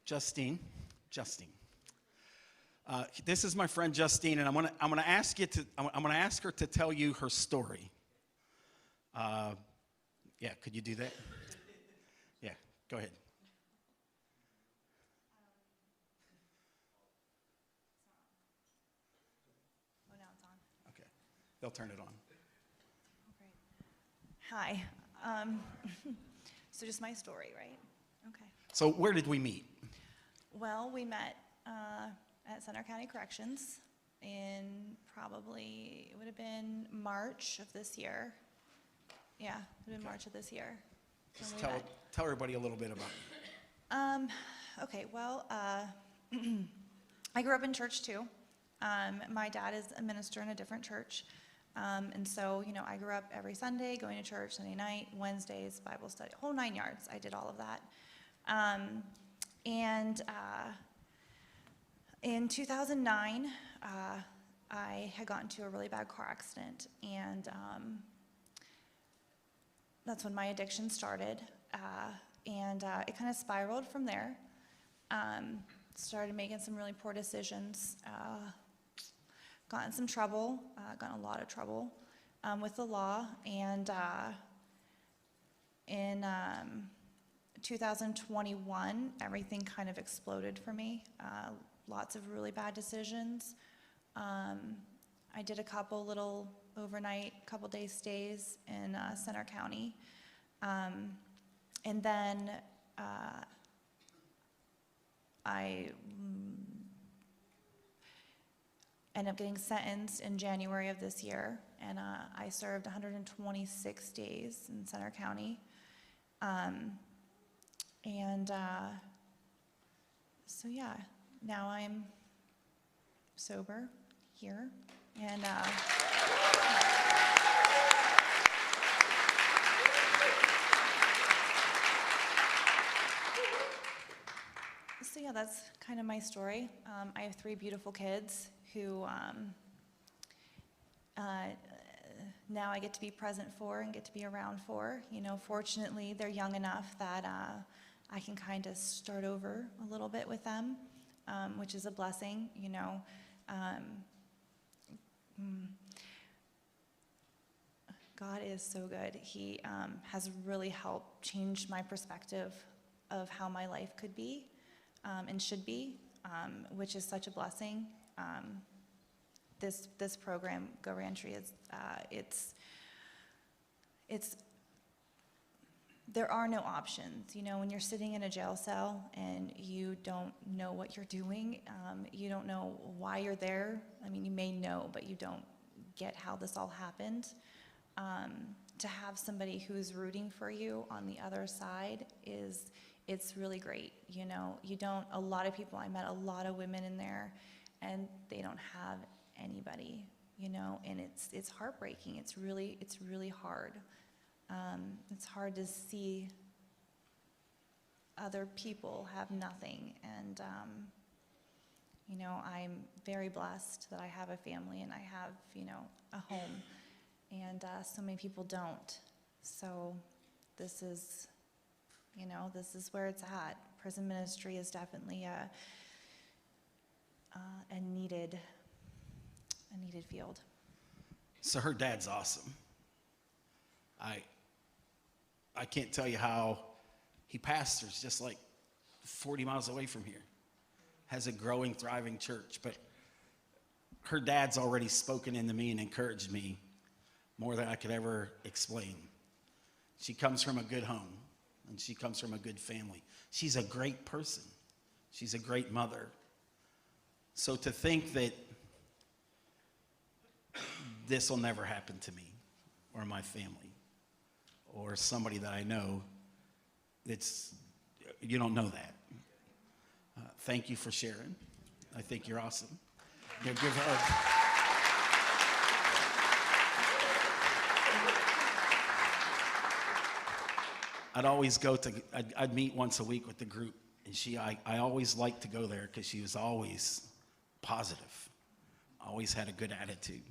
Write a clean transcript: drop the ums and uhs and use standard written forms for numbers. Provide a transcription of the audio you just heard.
Justine. This is my friend Justine, and I'm gonna ask her to tell you her story. Yeah, could you do that? Yeah, go ahead. Oh, now it's on. Okay, they'll turn it on. Oh, great. Hi. So just my story, right? Okay. So where did we meet? Well, we met at Center County Corrections in probably, it would have been March of this year. Yeah, it would have been March of this year. Just when we met. tell everybody a little bit about you. Okay, well, I grew up in church too. My dad is a minister in a different church. And so, I grew up every Sunday going to church, Sunday night, Wednesdays, Bible study, whole 9 yards. I did all of that. In 2009, I had gotten into a really bad car accident, and that's when my addiction started. It kind of spiraled from there. Started making some really poor decisions. Got in some trouble, got in a lot of trouble with the law, and in 2021, everything kind of exploded for me. Lots of really bad decisions. I did a couple little overnight, couple day stays in Center County, and then I ended up getting sentenced in January of this year, and I served 126 days in Center County. So yeah, now I'm sober here, and so yeah, that's kind of my story. I have 3 beautiful kids who now I get to be present for and get to be around for. Fortunately, they're young enough that I can kind of start over a little bit with them, which is a blessing. God is so good. He has really helped change my perspective of how my life could be and should be, which is such a blessing. This program, Go Reentry, there are no options. When you're sitting in a jail cell and you don't know what you're doing, you don't know why you're there. I mean, you may know, but you don't get how this all happened. To have somebody who's rooting for you on the other side it's really great. A lot of people, I met a lot of women in there, and they don't have anybody, and it's heartbreaking. It's really hard. It's hard to see other people have nothing, and I'm very blessed that I have a family and I have a home, and so many people don't. So this is where it's at. Prison ministry is definitely a needed field. So her dad's awesome. I can't tell you how he pastors just like 40 miles away from here. Has a growing, thriving church, but her dad's already spoken into me and encouraged me more than I could ever explain. She comes from a good home, and she comes from a good family. She's a great person. She's a great mother. So to think that this will never happen to me or my family or somebody that I know, you don't know that. Thank you for sharing. I think you're awesome. Give her I'd meet once a week with the group, and I always liked to go there because she was always positive, always had a good attitude.